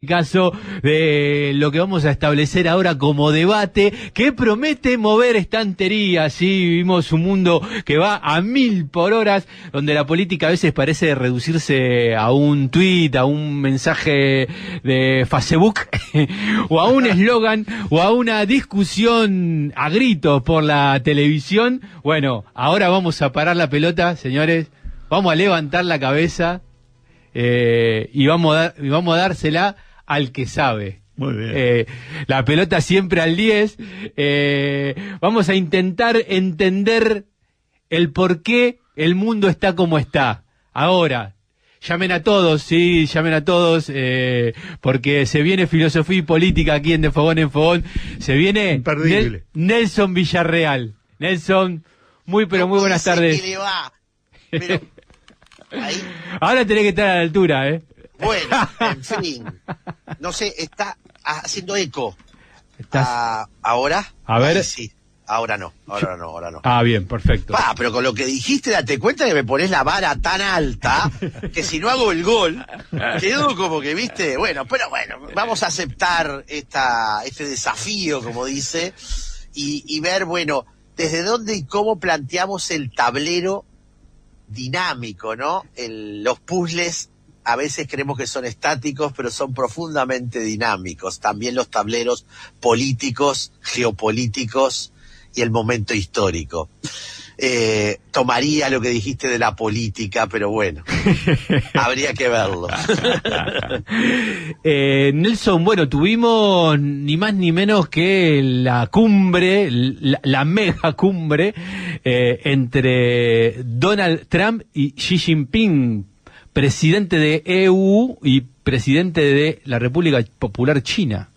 caso de lo que vamos a establecer ahora como debate, que promete mover estanterías. Sí, vivimos un mundo que va a 1000 por hora, donde la política a veces parece reducirse a un tuit, a un mensaje de Facebook, o a un eslogan, o a una discusión a gritos por la televisión. Bueno, ahora vamos a parar la pelota, señores, vamos a levantar la cabeza, y vamos a dársela al que sabe. Muy bien. La pelota siempre al 10. Vamos a intentar entender el por qué el mundo está como está. Ahora, llamen a todos, sí, llamen a todos, porque se viene filosofía y política aquí en De Fogón en Fogón. Se viene Imperdible. Nelson Villarreal. Nelson, muy buenas tardes. ¿Qué le va? Pero, ahí. Ahora tenés que estar a la altura, ¿eh? Bueno, en fin. No sé, está haciendo eco. ¿Estás? ¿Ahora? A ver. Ay, sí. Ahora no. Ah, bien, perfecto. Pero con lo que dijiste, date cuenta que me pones la vara tan alta que si no hago el gol, quedo como que, viste, bueno, vamos a aceptar este desafío, como dice, y ver, bueno, desde dónde y cómo planteamos el tablero dinámico, ¿no? Los puzzles a veces creemos que son estáticos, pero son profundamente dinámicos. También los tableros políticos, geopolíticos y el momento histórico. Tomaría lo que dijiste de la política, pero bueno, habría que verlo. Nelson, bueno, tuvimos ni más ni menos que la cumbre, la mega cumbre, entre Donald Trump y Xi Jinping, presidente de EU y presidente de la República Popular China.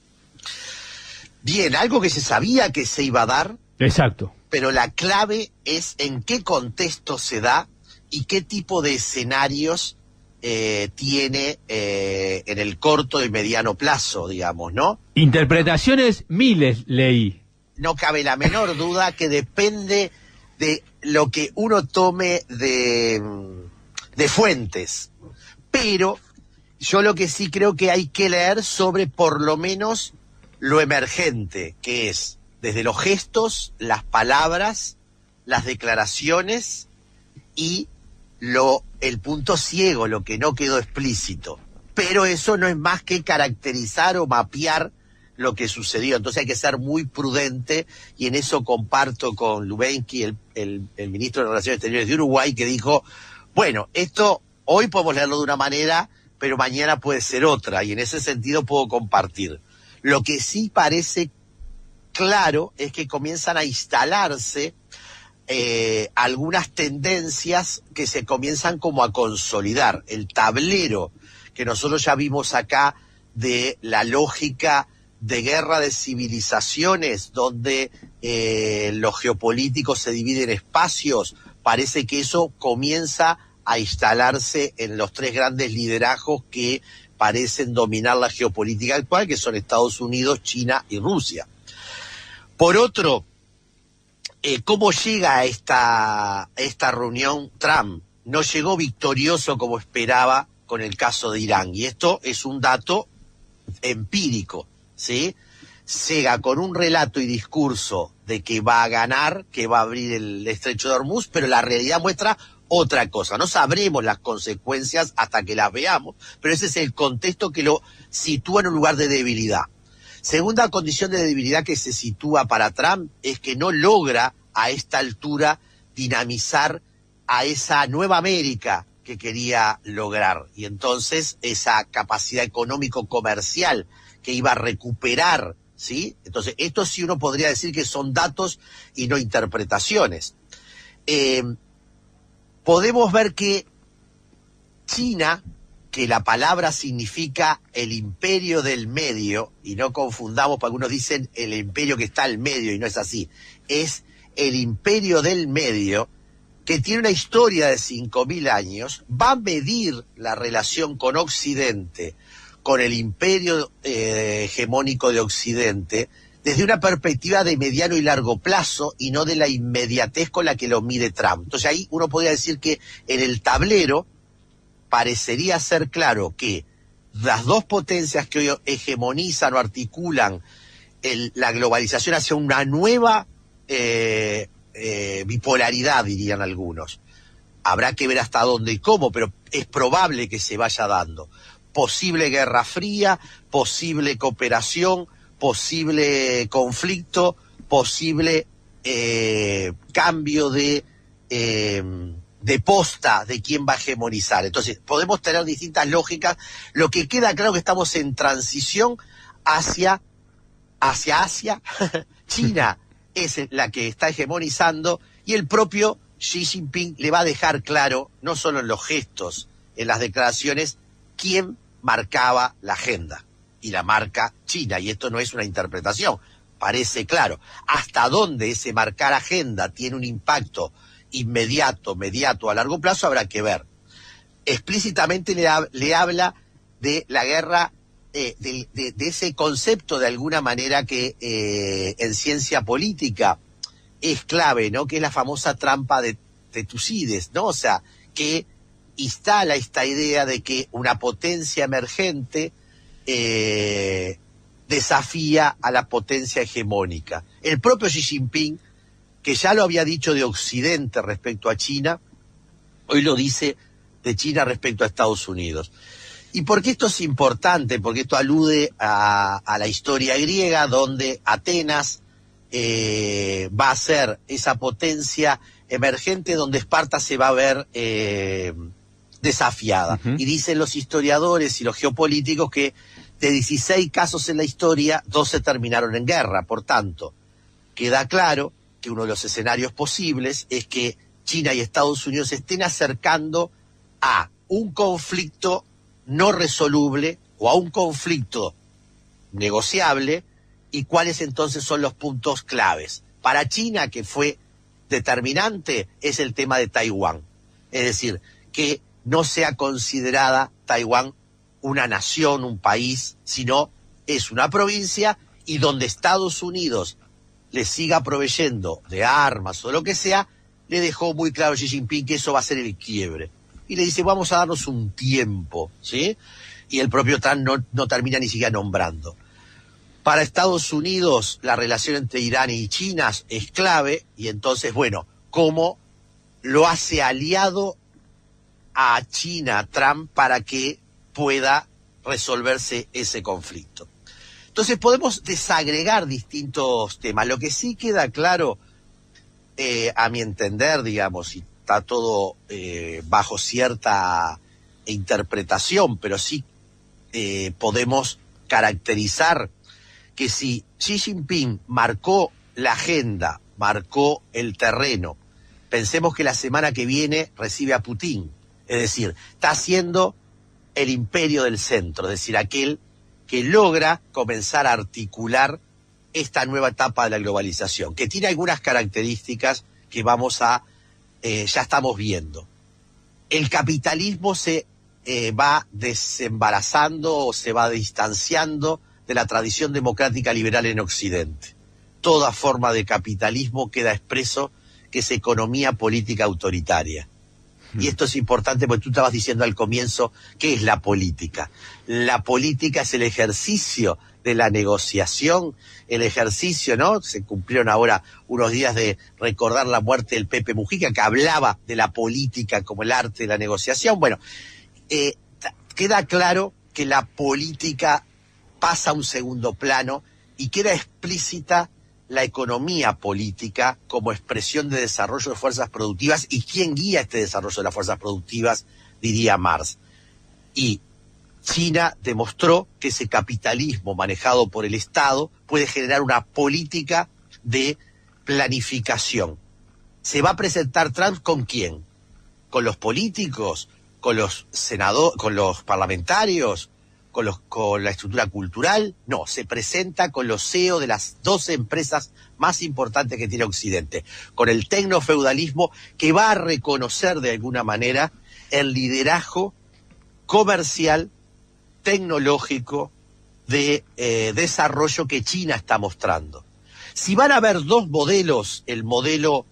Bien, algo que se sabía que se iba a dar. Exacto. Pero la clave es en qué contexto se da y qué tipo de escenarios tiene en el corto y mediano plazo, digamos, ¿no? Interpretaciones miles leí. No cabe la menor duda que depende de lo que uno tome de fuentes. Pero yo lo que sí creo que hay que leer sobre por lo menos lo emergente, que es desde los gestos, las palabras, las declaraciones y el punto ciego, lo que no quedó explícito. Pero eso no es más que caracterizar o mapear lo que sucedió. Entonces hay que ser muy prudente, y en eso comparto con Lubensky, el ministro de Relaciones Exteriores de Uruguay, que dijo, bueno, esto hoy podemos leerlo de una manera, pero mañana puede ser otra, y en ese sentido puedo compartir. Lo que sí parece claro es que comienzan a instalarse algunas tendencias que se comienzan como a consolidar. El tablero que nosotros ya vimos acá de la lógica de guerra de civilizaciones, donde los geopolíticos se dividen en espacios, parece que eso comienza a instalarse en los tres grandes liderazgos que parecen dominar la geopolítica actual, que son Estados Unidos, China y Rusia. Por otro, ¿cómo llega a esta reunión Trump? No llegó victorioso como esperaba con el caso de Irán, y esto es un dato empírico, ¿sí? Llega con un relato y discurso de que va a ganar, que va a abrir el estrecho de Hormuz, pero la realidad muestra otra cosa. No sabremos las consecuencias hasta que las veamos, pero ese es el contexto que lo sitúa en un lugar de debilidad. Segunda condición de debilidad que se sitúa para Trump es que no logra a esta altura dinamizar a esa nueva América que quería lograr, y entonces esa capacidad económico-comercial que iba a recuperar, ¿sí? Entonces esto sí uno podría decir que son datos y no interpretaciones. Podemos ver que China, que la palabra significa el imperio del medio, y no confundamos, porque algunos dicen el imperio que está al medio, y no es así, es el imperio del medio, que tiene una historia de 5.000 años, va a medir la relación con Occidente, con el imperio hegemónico de Occidente, desde una perspectiva de mediano y largo plazo, y no de la inmediatez con la que lo mide Trump. Entonces ahí uno podría decir que en el tablero parecería ser claro que las dos potencias que hoy hegemonizan o articulan la globalización hacia una nueva bipolaridad, dirían algunos. Habrá que ver hasta dónde y cómo, pero es probable que se vaya dando. Posible guerra fría, posible cooperación, posible conflicto, posible cambio de posta de quién va a hegemonizar. Entonces, podemos tener distintas lógicas. Lo que queda claro que estamos en transición hacia Asia. China es la que está hegemonizando y el propio Xi Jinping le va a dejar claro, no solo en los gestos, en las declaraciones, quién marcaba la agenda. Y la marca China, y esto no es una interpretación, parece claro. Hasta dónde ese marcar agenda tiene un impacto inmediato, mediato, a largo plazo, habrá que ver. Explícitamente le habla de la guerra, de ese concepto de alguna manera que en ciencia política es clave, ¿no? Que es la famosa trampa de Tucídides, ¿no? O sea, que instala esta idea de que una potencia emergente desafía a la potencia hegemónica. El propio Xi Jinping, que ya lo había dicho de Occidente respecto a China, hoy lo dice de China respecto a Estados Unidos. ¿Y por qué esto es importante? Porque esto alude a la historia griega, donde Atenas va a ser esa potencia emergente donde Esparta se va a ver desafiada. Y dicen los historiadores y los geopolíticos que de 16 casos en la historia, 12 terminaron en guerra. Por tanto, queda claro que uno de los escenarios posibles es que China y Estados Unidos se estén acercando a un conflicto no resoluble o a un conflicto negociable. ¿Y cuáles entonces son los puntos claves? Para China, que fue determinante, es el tema de Taiwán. Es decir, que no sea considerada Taiwán una nación, un país, sino es una provincia, y donde Estados Unidos le siga proveyendo de armas o lo que sea, le dejó muy claro a Xi Jinping que eso va a ser el quiebre. Y le dice, vamos a darnos un tiempo, ¿sí? Y el propio Trump no termina ni siquiera nombrando. Para Estados Unidos, la relación entre Irán y China es clave, y entonces, bueno, ¿cómo lo hace aliado a China Trump para que pueda resolverse ese conflicto? Entonces podemos desagregar distintos temas. Lo que sí queda claro, a mi entender, digamos, y está todo bajo cierta interpretación, pero sí podemos caracterizar que si Xi Jinping marcó la agenda, marcó el terreno, pensemos que la semana que viene recibe a Putin, es decir, está haciendo el imperio del centro, es decir, aquel que logra comenzar a articular esta nueva etapa de la globalización, que tiene algunas características que ya estamos viendo. El capitalismo se va desembarazando o se va distanciando de la tradición democrática liberal en Occidente. Toda forma de capitalismo queda expreso que es economía política autoritaria. Y esto es importante porque tú estabas diciendo al comienzo, ¿qué es la política? La política es el ejercicio de la negociación, el ejercicio, ¿no? Se cumplieron ahora unos días de recordar la muerte del Pepe Mujica, que hablaba de la política como el arte de la negociación. Bueno, queda claro que la política pasa a un segundo plano y queda explícita la economía política como expresión de desarrollo de fuerzas productivas, y quién guía este desarrollo de las fuerzas productivas, diría Marx. Y China demostró que ese capitalismo manejado por el Estado puede generar una política de planificación. ¿Se va a presentar Trump con quién? ¿Con los políticos? ¿Con los senadores? ¿Con los parlamentarios? ¿Con la estructura cultural? No, se presenta con los CEO de las 12 empresas más importantes que tiene Occidente, con el tecnofeudalismo, que va a reconocer de alguna manera el liderazgo comercial, tecnológico, de desarrollo que China está mostrando. Si van a haber dos modelos, el modelo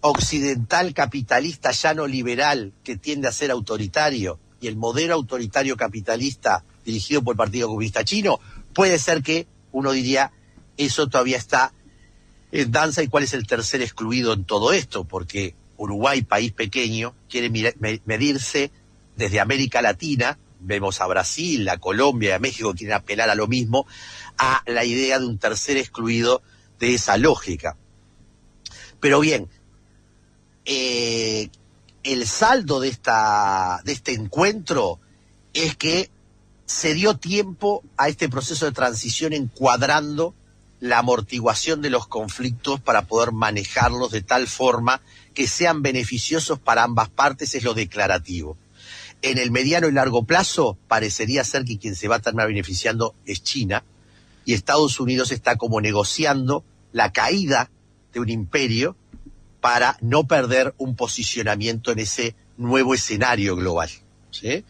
occidental capitalista llano liberal, que tiende a ser autoritario, y el modelo autoritario capitalista dirigido por el Partido Comunista Chino, puede ser que uno diría, eso todavía está en danza, y cuál es el tercer excluido en todo esto, porque Uruguay, país pequeño, quiere medirse desde América Latina, vemos a Brasil, a Colombia, a México, quieren apelar a lo mismo, a la idea de un tercer excluido de esa lógica. Pero bien, el saldo de este encuentro es que se dio tiempo a este proceso de transición encuadrando la amortiguación de los conflictos para poder manejarlos de tal forma que sean beneficiosos para ambas partes, es lo declarativo. En el mediano y largo plazo parecería ser que quien se va a terminar beneficiando es China, y Estados Unidos está como negociando la caída de un imperio para no perder un posicionamiento en ese nuevo escenario global, ¿sí?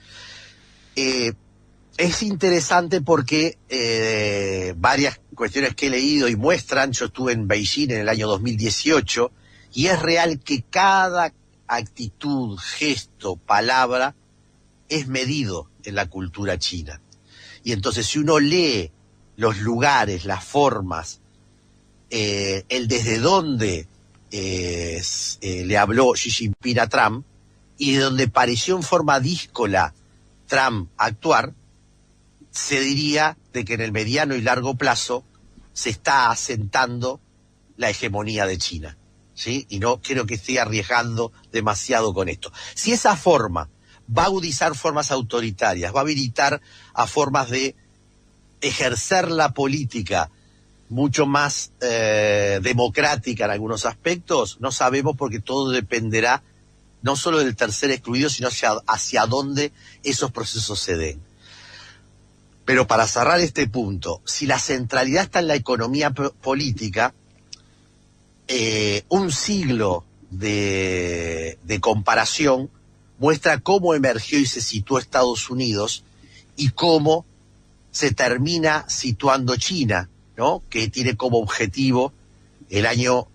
Es interesante porque varias cuestiones que he leído y muestran, yo estuve en Beijing en el año 2018, y es real que cada actitud, gesto, palabra es medido en la cultura china. Y entonces si uno lee los lugares, las formas, el desde dónde le habló Xi Jinping a Trump, y de donde pareció en forma díscola Trump actuar, se diría de que en el mediano y largo plazo se está asentando la hegemonía de China, ¿sí? Y no creo que esté arriesgando demasiado con esto. Si esa forma va a agudizar formas autoritarias, va a habilitar a formas de ejercer la política mucho más democrática en algunos aspectos, no sabemos, porque todo dependerá no solo del tercer excluido, sino hacia dónde esos procesos se den. Pero para cerrar este punto, si la centralidad está en la economía política, un siglo de comparación muestra cómo emergió y se situó Estados Unidos y cómo se termina situando China, ¿no? Que tiene como objetivo el año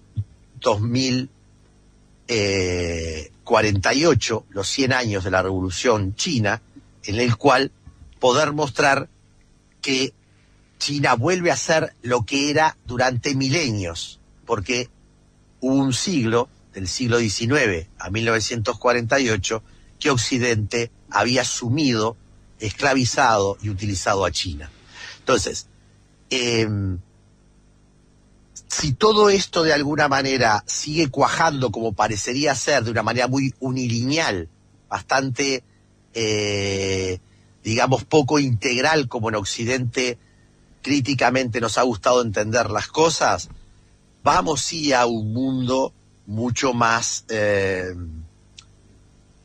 2048, los 100 años de la Revolución China, en el cual poder mostrar que China vuelve a ser lo que era durante milenios, porque hubo un siglo, del siglo XIX a 1948, que Occidente había sumido, esclavizado y utilizado a China. Entonces, si todo esto de alguna manera sigue cuajando como parecería ser, de una manera muy unilineal, bastante digamos poco integral, como en Occidente críticamente nos ha gustado entender las cosas, vamos sí a un mundo mucho más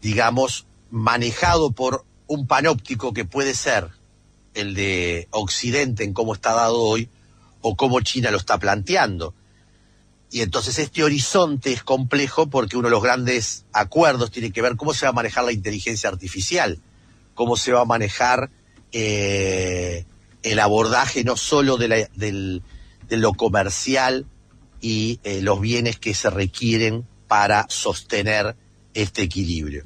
digamos manejado por un panóptico que puede ser el de Occidente en cómo está dado hoy, o cómo China lo está planteando. Y entonces este horizonte es complejo, porque uno de los grandes acuerdos tiene que ver cómo se va a manejar la inteligencia artificial, cómo se va a manejar el abordaje no solo de lo comercial y los bienes que se requieren para sostener este equilibrio.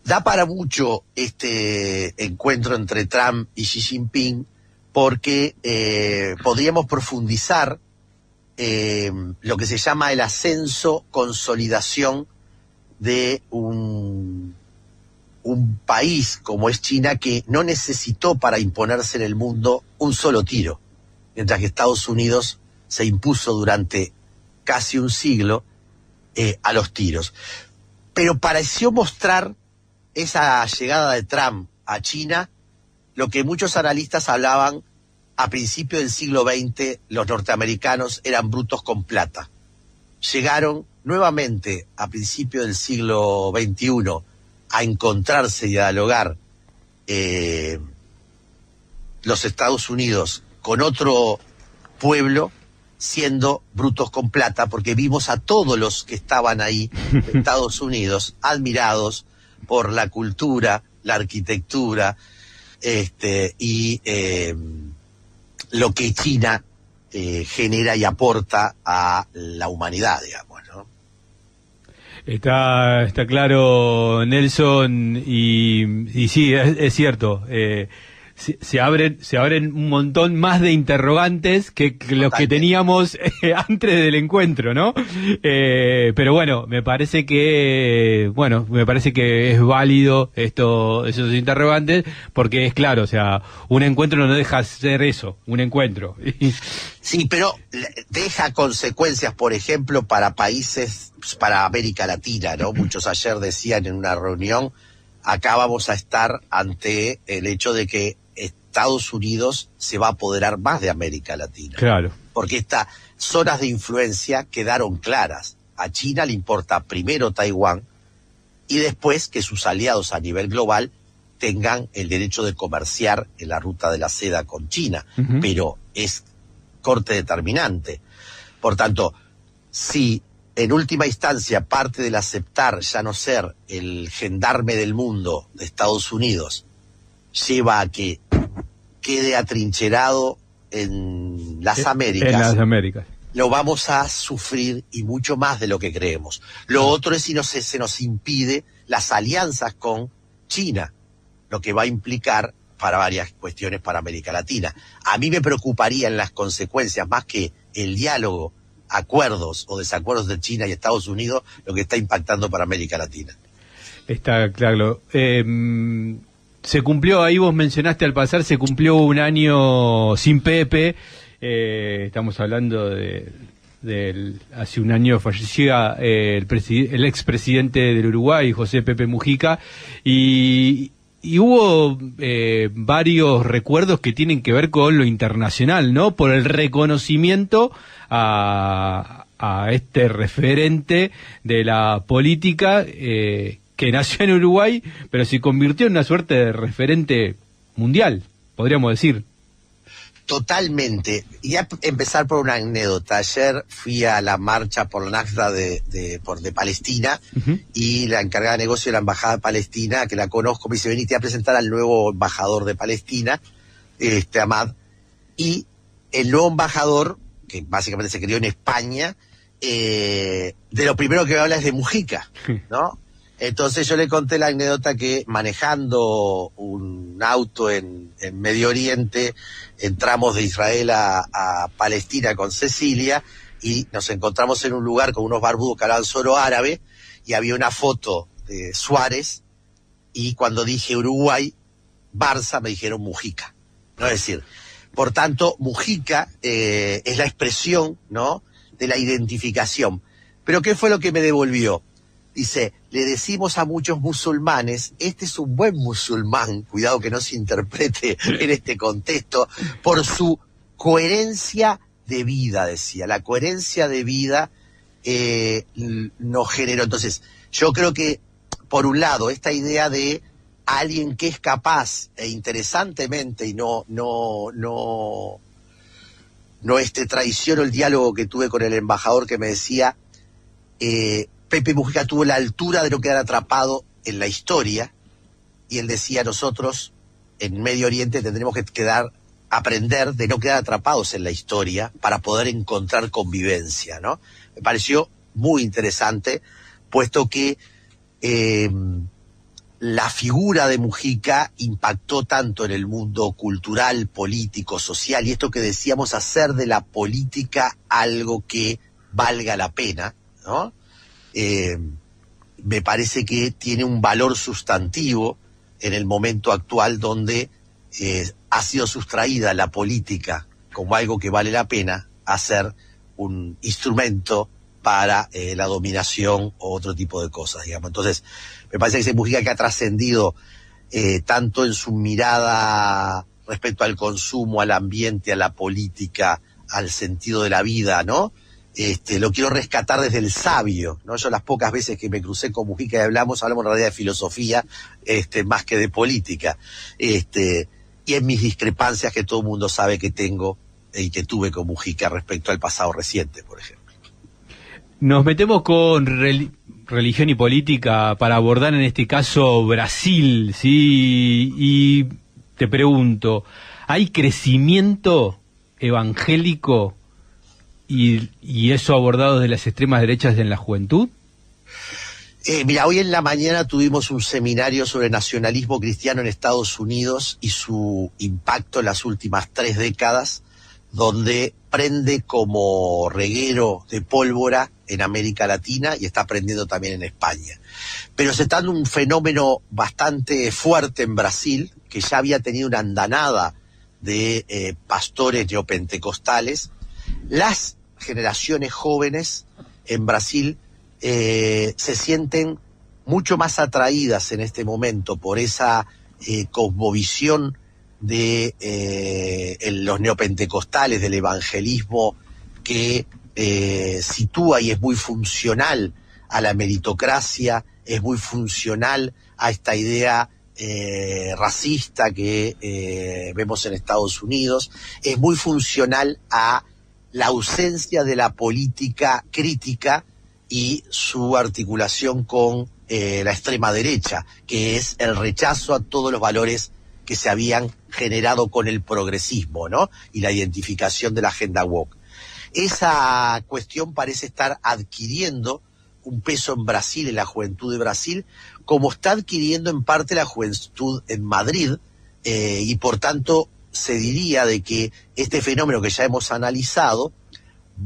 Da para mucho este encuentro entre Trump y Xi Jinping, porque podríamos profundizar lo que se llama el ascenso, consolidación de un país como es China, que no necesitó para imponerse en el mundo un solo tiro, mientras que Estados Unidos se impuso durante casi un siglo a los tiros. Pero pareció mostrar esa llegada de Trump a China lo que muchos analistas hablaban a principios del siglo XX, los norteamericanos eran brutos con plata. Llegaron nuevamente a principios del siglo XXI a encontrarse y a dialogar los Estados Unidos con otro pueblo, siendo brutos con plata, porque vimos a todos los que estaban ahí, Estados Unidos, admirados por la cultura, la arquitectura, y lo que China genera y aporta a la humanidad, digamos, ¿no? Está claro, Nelson, y sí, es cierto. Se abren un montón más de interrogantes que los que teníamos antes del encuentro, ¿no? Pero bueno, me parece que es válido esos interrogantes, porque es claro, o sea, un encuentro no deja de ser eso, un encuentro. Sí, pero deja consecuencias, por ejemplo, para países, para América Latina, ¿no? Muchos ayer decían en una reunión, acá vamos a estar ante el hecho de que Estados Unidos se va a apoderar más de América Latina. Claro. Porque estas zonas de influencia quedaron claras. A China le importa primero Taiwán y después que sus aliados a nivel global tengan el derecho de comerciar en la ruta de la seda con China. Uh-huh. Pero es corte determinante. Por tanto, si en última instancia parte del aceptar ya no ser el gendarme del mundo de Estados Unidos lleva a que quede atrincherado en las Américas. En las Américas. Lo vamos a sufrir y mucho más de lo que creemos. Lo otro es si se nos impide las alianzas con China, lo que va a implicar para varias cuestiones para América Latina. A mí me preocuparía en las consecuencias, más que el diálogo, acuerdos o desacuerdos de China y Estados Unidos, lo que está impactando para América Latina. Está claro. Se cumplió, ahí vos mencionaste al pasar, se cumplió un año sin Pepe, estamos hablando hace un año fallecía el expresidente del Uruguay, José Pepe Mujica, y hubo varios recuerdos que tienen que ver con lo internacional, ¿no? Por el reconocimiento a este referente de la política, que nació en Uruguay, pero se convirtió en una suerte de referente mundial, podríamos decir. Totalmente. Y a empezar por una anécdota. Ayer fui a la marcha por la Nakba de Palestina, uh-huh. Y la encargada de negocio de la Embajada de Palestina, que la conozco, me dice, venite a presentar al nuevo embajador de Palestina, Ahmad. Y el nuevo embajador, que básicamente se crió en España, de lo primero que me habla es de Mujica, ¿no? Entonces yo le conté la anécdota que manejando un auto en Medio Oriente, entramos de Israel a Palestina con Cecilia y nos encontramos en un lugar con unos barbudos que hablaban solo árabe y había una foto de Suárez y cuando dije Uruguay, Barça, me dijeron Mujica, ¿no? Es decir, por tanto, Mujica es la expresión, ¿no?, de la identificación. Pero ¿qué fue lo que me devolvió? Dice, le decimos a muchos musulmanes, este es un buen musulmán, cuidado que no se interprete en este contexto, por su coherencia de vida, decía. La coherencia de vida nos generó. Entonces, yo creo que, por un lado, esta idea de alguien que es capaz, e interesantemente, y no traiciono el diálogo que tuve con el embajador que me decía, Pepe Mujica tuvo la altura de no quedar atrapado en la historia, y él decía, nosotros en Medio Oriente tendremos que aprender de no quedar atrapados en la historia para poder encontrar convivencia, ¿no? Me pareció muy interesante, puesto que la figura de Mujica impactó tanto en el mundo cultural, político, social, y esto que decíamos, hacer de la política algo que valga la pena, ¿no? Me parece que tiene un valor sustantivo en el momento actual donde ha sido sustraída la política como algo que vale la pena a ser un instrumento para la dominación o otro tipo de cosas, digamos. Entonces, me parece que ese Mujica que ha trascendido tanto en su mirada respecto al consumo, al ambiente, a la política, al sentido de la vida, ¿no? Lo quiero rescatar desde el sabio, ¿no? Yo las pocas veces que me crucé con Mujica y hablamos en realidad de filosofía, más que de política. Y en mis discrepancias que todo el mundo sabe que tengo y que tuve con Mujica respecto al pasado reciente, por ejemplo. Nos metemos con religión y política para abordar en este caso Brasil, ¿sí? Y te pregunto, ¿hay crecimiento evangélico y eso abordado de las extremas derechas en la juventud? Mira, hoy en la mañana tuvimos un seminario sobre nacionalismo cristiano en Estados Unidos y su impacto en las últimas 3 décadas, donde prende como reguero de pólvora en América Latina y está prendiendo también en España. Pero se está dando un fenómeno bastante fuerte en Brasil, que ya había tenido una andanada de pastores neopentecostales. Las generaciones jóvenes en Brasil se sienten mucho más atraídas en este momento por esa cosmovisión de los neopentecostales, del evangelismo que sitúa y es muy funcional a la meritocracia, es muy funcional a esta idea racista que vemos en Estados Unidos, es muy funcional a la ausencia de la política crítica y su articulación con la extrema derecha, que es el rechazo a todos los valores que se habían generado con el progresismo, ¿no? Y la identificación de la agenda woke. Esa cuestión parece estar adquiriendo un peso en Brasil, en la juventud de Brasil, como está adquiriendo en parte la juventud en Madrid, y por tanto se diría de que este fenómeno que ya hemos analizado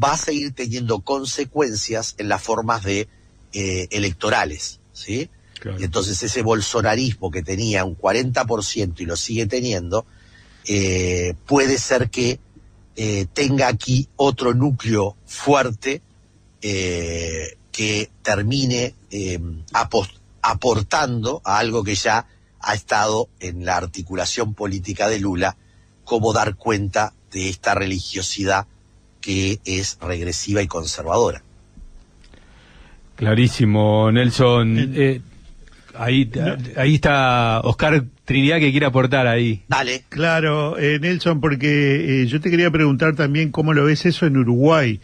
va a seguir teniendo consecuencias en las formas de electorales, ¿sí? Claro. Y entonces ese bolsonarismo que tenía un 40% y lo sigue teniendo, puede ser que tenga aquí otro núcleo fuerte que termine aportando a algo que ya ha estado en la articulación política de Lula, como dar cuenta de esta religiosidad que es regresiva y conservadora. Clarísimo, Nelson. Ahí está Oscar Trinidad que quiere aportar ahí. Dale. Claro, Nelson, porque yo te quería preguntar también cómo lo ves eso en Uruguay.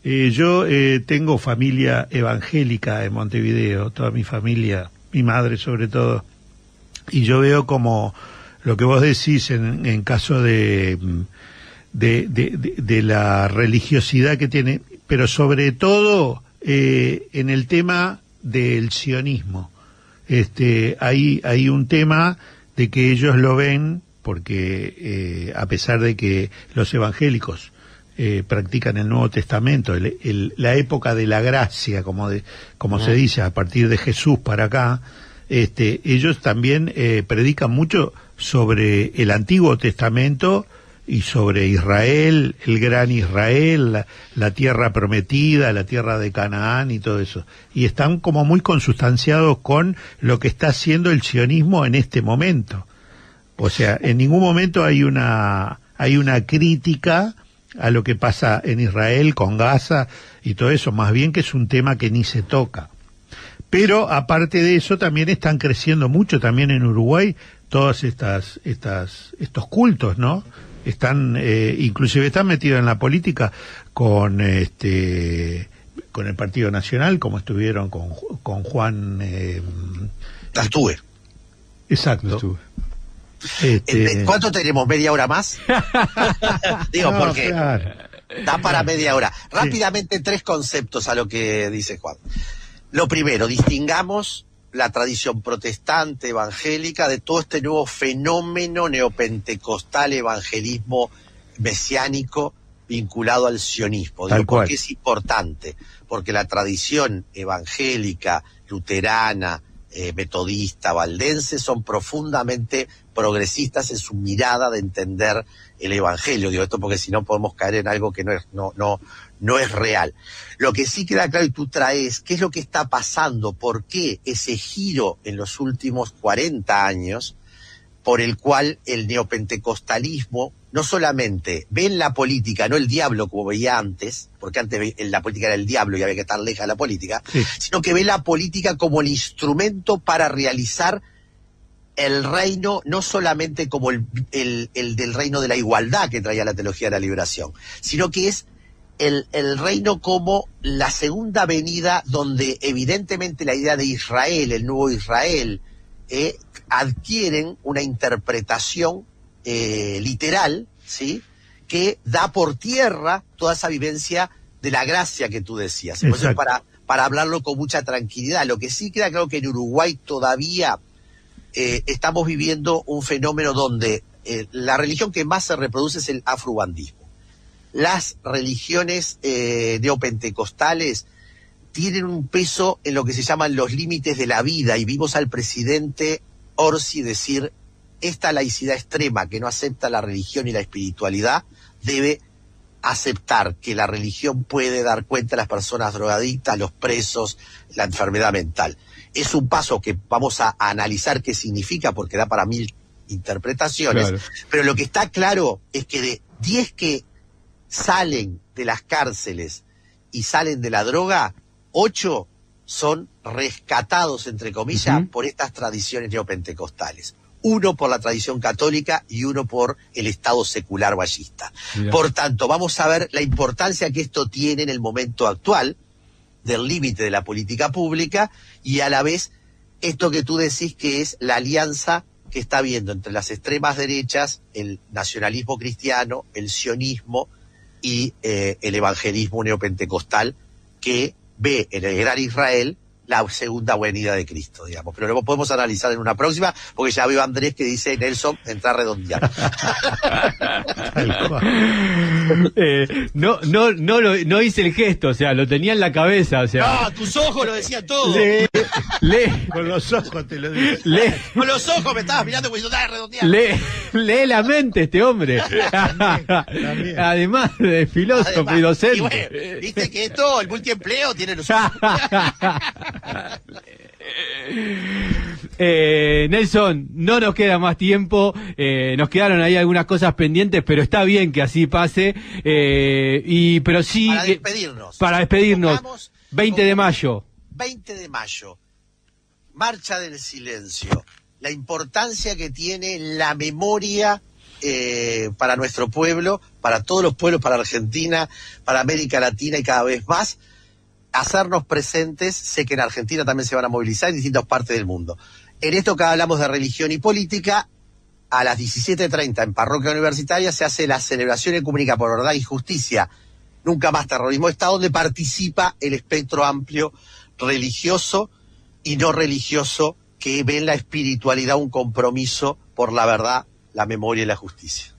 Yo tengo familia evangélica en Montevideo, toda mi familia, mi madre sobre todo, y yo veo como lo que vos decís en caso de la religiosidad que tiene, pero sobre todo en el tema del sionismo. Hay un tema de que ellos lo ven porque a pesar de que los evangélicos practican el Nuevo Testamento, la época de la gracia, como se dice, a partir de Jesús para acá, ellos también predican mucho sobre el Antiguo Testamento y sobre Israel, el gran Israel, la tierra prometida, la tierra de Canaán y todo eso. Y están como muy consustanciados con lo que está haciendo el sionismo en este momento. O sea, en ningún momento hay una crítica a lo que pasa en Israel con Gaza y todo eso, más bien que es un tema que ni se toca. Pero aparte de eso también están creciendo mucho también en Uruguay todos estos cultos, ¿no? Inclusive están metidos en la política con el Partido Nacional, como estuvieron con Juan Lastúe. Exacto. Lastúe. ¿Cuánto tenemos? ¿Media hora más? Digo, no, porque claro, da para media hora. Rápidamente, sí. 3 conceptos a lo que dice Juan. Lo primero, distingamos la tradición protestante, evangélica, de todo este nuevo fenómeno neopentecostal, evangelismo mesiánico vinculado al sionismo. Digo, ¿por qué es importante? Porque la tradición evangélica, luterana, metodista, valdense, son profundamente progresistas en su mirada de entender el evangelio. Digo esto porque si no podemos caer en algo que no es real. Lo que sí queda claro y tú traes, ¿qué es lo que está pasando? ¿Por qué ese giro en los últimos 40 años por el cual el neopentecostalismo no solamente ve en la política, no el diablo como veía antes, porque antes la política era el diablo y había que estar lejos de la política, sí, sino que ve la política como el instrumento para realizar el reino, no solamente como el del reino de la igualdad que traía la teología de la liberación, sino que es el reino como la segunda venida, donde evidentemente la idea de Israel, el nuevo Israel, adquieren una interpretación literal, ¿sí?, que da por tierra toda esa vivencia de la gracia que tú decías. Entonces, para hablarlo con mucha tranquilidad. Lo que sí queda claro que en Uruguay todavía estamos viviendo un fenómeno donde la religión que más se reproduce es el afrubandismo. Las religiones neopentecostales tienen un peso en lo que se llaman los límites de la vida, y vimos al presidente Orsi decir: esta laicidad extrema que no acepta la religión y la espiritualidad debe aceptar que la religión puede dar cuenta a las personas drogadictas, los presos, la enfermedad mental. Es un paso que vamos a analizar qué significa, porque da para 1000 interpretaciones, claro. Pero lo que está claro es que de 10 que salen de las cárceles y salen de la droga, 8 son rescatados, entre comillas, por estas tradiciones neopentecostales. 1 por la tradición católica y 1 por el Estado secular bayista. Mira. Por tanto, vamos a ver la importancia que esto tiene en el momento actual del límite de la política pública, y a la vez esto que tú decís, que es la alianza que está habiendo entre las extremas derechas, el nacionalismo cristiano, el sionismo y el evangelismo neopentecostal, que ve en el Gran Israel la segunda venida de Cristo, digamos. Pero lo podemos analizar en una próxima, porque ya veo a Andrés que dice: Nelson, entra a redondear. No hice el gesto, o sea, lo tenía en la cabeza, o sea. No, tus ojos lo decían todo. Con los ojos te lo digo. Con los ojos me estabas mirando cuando yo estaba redondear. Lee la mente este hombre. También. Además de filósofo y docente. Y bueno, viste que esto, el multiempleo, tiene los ojos. Nelson, no nos queda más tiempo, nos quedaron ahí algunas cosas pendientes, pero está bien que así pase, pero sí para despedirnos 20 de mayo 20 de mayo, Marcha del Silencio, la importancia que tiene la memoria para nuestro pueblo, para todos los pueblos, para Argentina, para América Latina y cada vez más. Hacernos presentes. Sé que en Argentina también se van a movilizar en distintas partes del mundo. En esto que hablamos de religión y política, a las 17:30 en Parroquia Universitaria se hace la celebración ecuménica por verdad y justicia, nunca más terrorismo de Estado, donde participa el espectro amplio religioso y no religioso, que ve en la espiritualidad un compromiso por la verdad, la memoria y la justicia.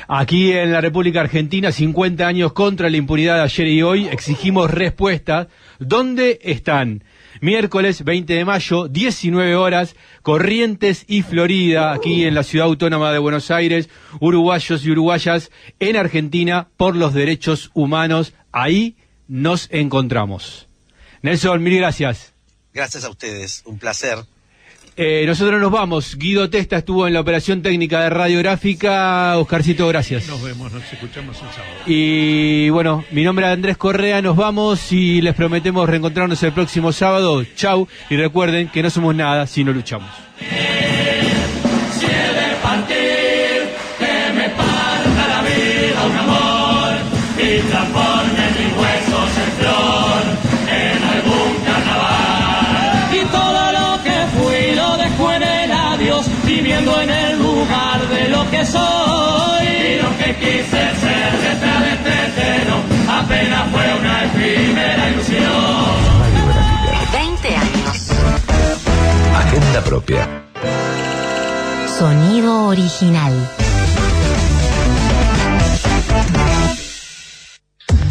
Aquí en la República Argentina, 50 años contra la impunidad de ayer y hoy, exigimos respuestas. ¿Dónde están? Miércoles 20 de mayo, 19 horas, Corrientes y Florida, aquí en la Ciudad Autónoma de Buenos Aires, uruguayos y uruguayas en Argentina por los derechos humanos. Ahí nos encontramos. Nelson, mil gracias. Gracias a ustedes, un placer. Nosotros nos vamos. Guido Testa estuvo en la operación técnica de Radiográfica. Oscarcito, gracias. Nos vemos, nos escuchamos el sábado. Y bueno, mi nombre es Andrés Correa, nos vamos y les prometemos reencontrarnos el próximo sábado. Chau, y recuerden que no somos nada si no luchamos. Si he de partir, que me parta la vida un amor y transforme mis huesos en flor en algún carnaval. Y todo lo que fui lo dejo en el adiós, viviendo en el lugar de lo que soy. Y lo que quise ser detrás de este terreno apenas fue una efímera ilusión. 20 años. Agenda propia. Sonido original.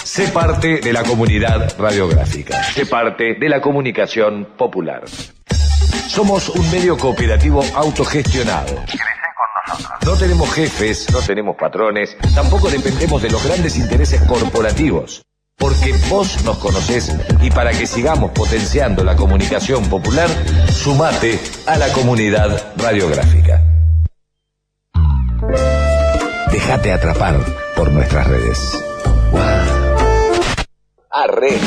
Sé parte de la comunidad radiográfica. Sé parte de la comunicación popular. Somos un medio cooperativo autogestionado. No tenemos jefes, no tenemos patrones, tampoco dependemos de los grandes intereses corporativos. Porque vos nos conocés y para que sigamos potenciando la comunicación popular, sumate a la comunidad radiográfica. Déjate atrapar por nuestras redes. Arre.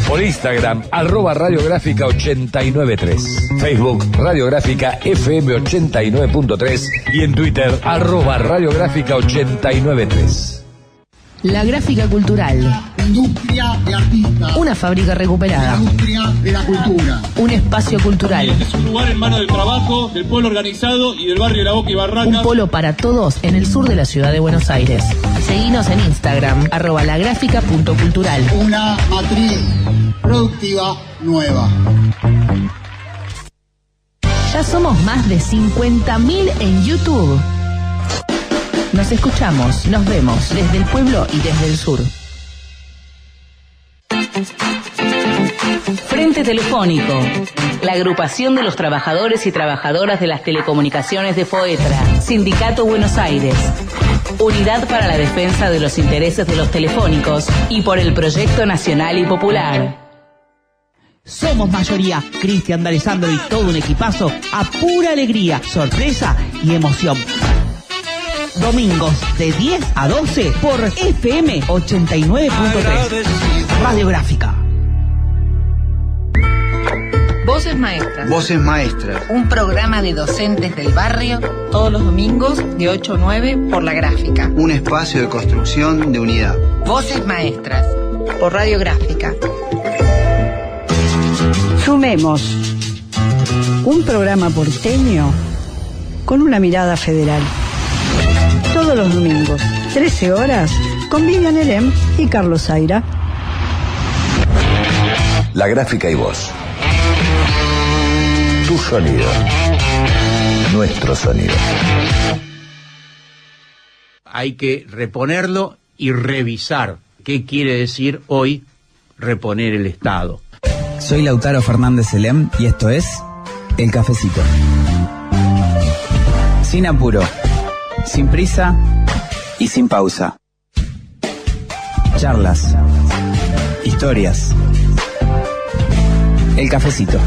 Por Instagram, @radiográfica893. Facebook, Radiográfica FM 89.3. Y en Twitter, @radiográfica893. La Gráfica Cultural. Industria de artistas. Una fábrica recuperada. Industria de la cultura. Un espacio cultural. Es un lugar en manos del trabajo, del pueblo organizado y del barrio La Boca y Barracas. Un polo para todos en el sur de la ciudad de Buenos Aires. Seguinos en Instagram, @lagráfica.cultural. Una matriz productiva nueva. Ya somos más de 50.000 en YouTube. Nos escuchamos, nos vemos desde el pueblo y desde el sur. Frente Telefónico, la agrupación de los trabajadores y trabajadoras de las telecomunicaciones de FOETRA, Sindicato Buenos Aires, Unidad para la Defensa de los Intereses de los Telefónicos y por el Proyecto Nacional y Popular. Somos mayoría, Cristian D'Alessandro y todo un equipazo a pura alegría, sorpresa y emoción. Domingos de 10 a 12 por FM 89.3. Radiográfica. Voces Maestras. Voces Maestras. Un programa de docentes del barrio todos los domingos de 8 a 9 por La Gráfica. Un espacio de construcción de unidad. Voces Maestras por Radiográfica. Sumemos. Un programa porteño con una mirada federal. Todos los domingos, 13 horas, con Vivian Elem y Carlos Zaira. La Gráfica y vos. Tu sonido. Nuestro sonido. Hay que reponerlo y revisar. ¿Qué quiere decir hoy reponer el Estado? Soy Lautaro Fernández Elem y esto es El Cafecito. Sin apuro, sin prisa y sin pausa. Charlas, historias. El Cafecito.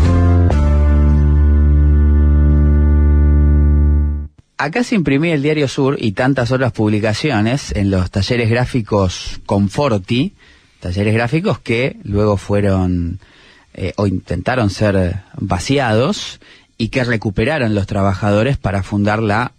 Acá se imprimía el Diario Sur y tantas otras publicaciones en los talleres gráficos Conforti, talleres gráficos que luego fueron o intentaron ser vaciados y que recuperaron los trabajadores para fundar la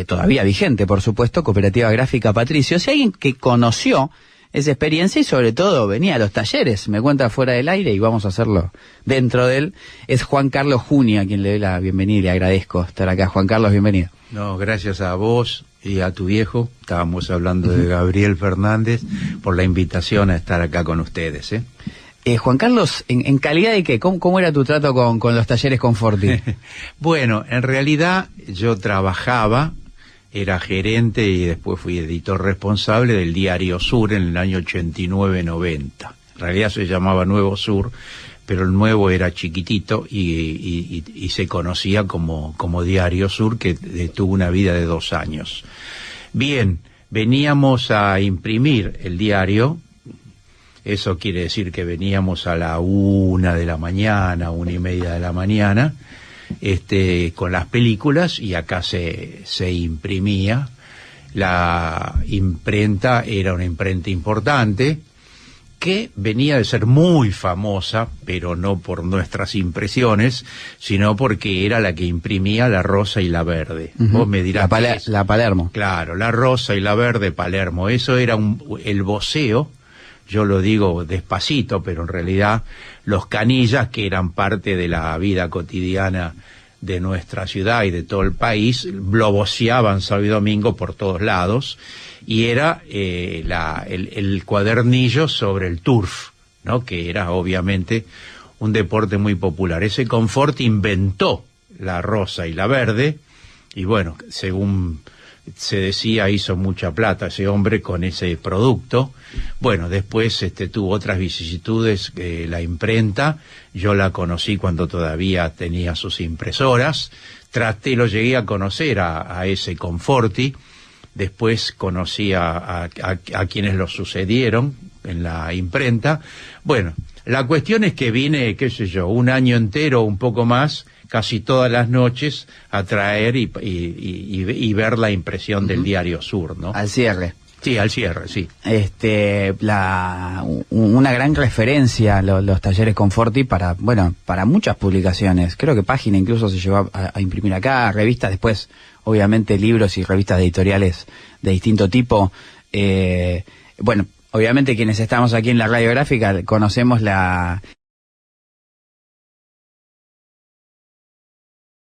todavía vigente, por supuesto, Cooperativa Gráfica Patricios. Y alguien que conoció esa experiencia y sobre todo venía a los talleres, me cuenta fuera del aire y vamos a hacerlo dentro de él, es Juan Carlos Junia, a quien le doy la bienvenida y le agradezco estar acá. Juan Carlos, bienvenido. No, gracias a vos y a tu viejo, estábamos hablando de Gabriel Fernández, por la invitación a estar acá con ustedes. Juan Carlos, ¿en calidad de qué? ¿Cómo era tu trato con los talleres Conforti? Bueno, en realidad yo trabajaba, era gerente y después fui editor responsable del Diario Sur en el año 89-90. En realidad se llamaba Nuevo Sur, pero el nuevo era chiquitito y se conocía como Diario Sur, que tuvo una vida de 2 años. Bien, veníamos a imprimir el diario. Eso quiere decir que veníamos a la 1 de la mañana, 1:30 de la mañana, con las películas, y acá se imprimía. La imprenta era una imprenta importante que venía de ser muy famosa, pero no por nuestras impresiones, sino porque era la que imprimía La Rosa y La Verde. Vos me dirás la Palermo. Claro, La Rosa y La Verde, Palermo. Eso era el voceo. Yo lo digo despacito, pero en realidad los canillas, que eran parte de la vida cotidiana de nuestra ciudad y de todo el país, lo voceaban sábado y domingo por todos lados, y era el cuadernillo sobre el turf, ¿no? Que era obviamente un deporte muy popular. Ese Conforti inventó La Rosa y La Verde, y bueno, según se decía, hizo mucha plata ese hombre con ese producto. Bueno, después tuvo otras vicisitudes, la imprenta. Yo la conocí cuando todavía tenía sus impresoras. Lo llegué a conocer a ese Conforti. Después conocí a quienes lo sucedieron en la imprenta. Bueno, la cuestión es que vine, qué sé yo, 1 año entero, un poco más, casi todas las noches, a traer y ver la impresión del Diario Sur, ¿no? Al cierre. Sí, al cierre, sí. Una gran referencia los talleres Conforti para muchas publicaciones. Creo que Página incluso se llevó a imprimir acá, revistas, después obviamente libros y revistas editoriales de distinto tipo. Obviamente quienes estamos aquí en la radiográfica conocemos